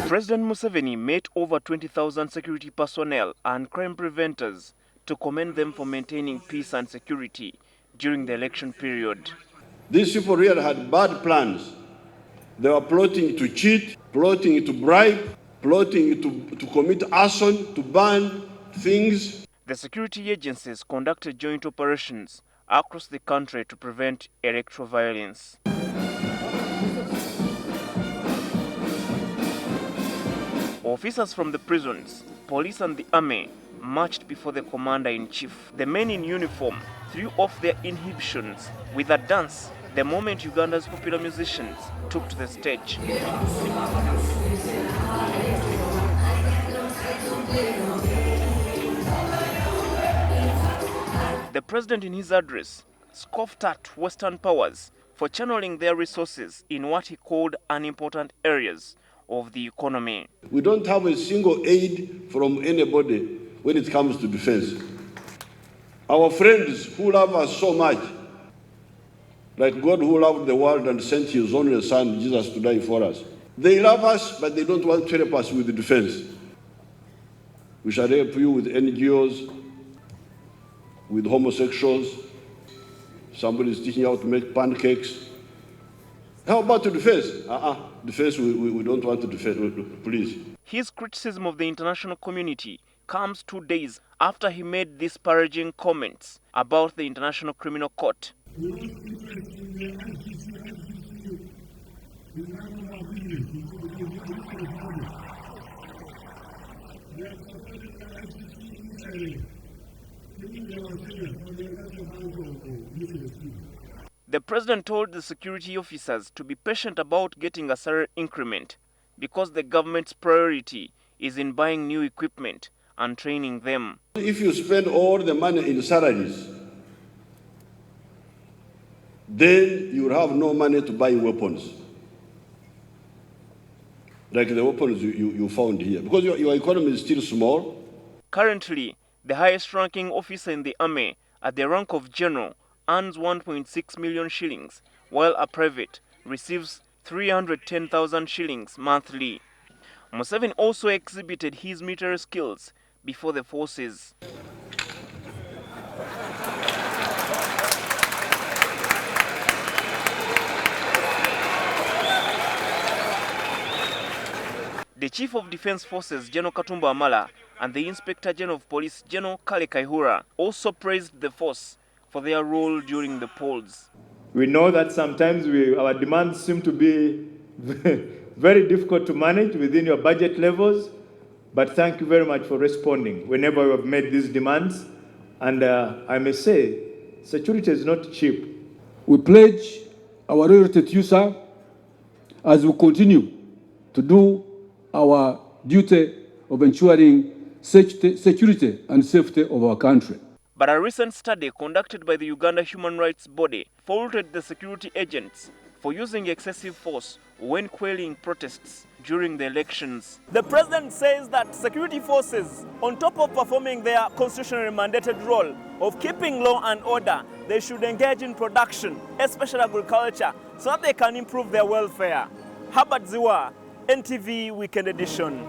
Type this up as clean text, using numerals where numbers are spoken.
President Museveni met over 20,000 security personnel and crime preventers to commend them for maintaining peace and security during the election period. These people really had bad plans. They were plotting to cheat, plotting to bribe, plotting to commit arson, to burn things. The security agencies conducted joint operations across the country to prevent electoral violence. Officers from the prisons, police and the army marched before the commander-in-chief. The men in uniform threw off their inhibitions with a dance the moment Uganda's popular musicians took to the stage. The president in his address scoffed at Western powers for channeling their resources in what he called unimportant areas of the economy. We don't have a single aid from anybody when it comes to defense. Our friends who love us so much, like God who loved the world and sent his only son, Jesus, to die for us. They love us, but they don't want to help us with the defense. We shall help you with NGOs, with homosexuals. Somebody is teaching you how to make pancakes. How about the defense? Defense, we don't want to defend, please. His criticism of the international community comes 2 days after he made disparaging comments about the International Criminal Court. The president told the security officers to be patient about getting a salary increment because the government's priority is in buying new equipment and training them. If you spend all the money in salaries, then you will have no money to buy weapons. Like the weapons you found here. Because your economy is still small. Currently, the highest-ranking officer in the army at the rank of general earns 1.6 million shillings, while a private receives 310,000 shillings monthly. Museveni also exhibited his military skills before the forces. The Chief of Defense Forces, General Katumba Amala, and the Inspector General of Police, General Kale Kaihura, also praised the force for their role during the polls. We know that sometimes our demands seem to be very difficult to manage within your budget levels, but thank you very much for responding whenever we have made these demands. And I may say, security is not cheap. We pledge our loyalty to you, sir, as we continue to do our duty of ensuring security and safety of our country. But a recent study conducted by the Uganda Human Rights Body faulted the security agents for using excessive force when quelling protests during the elections. The president says that security forces, on top of performing their constitutionally mandated role of keeping law and order, they should engage in production, especially agriculture, so that they can improve their welfare. Herbert Ziwa, NTV Weekend Edition.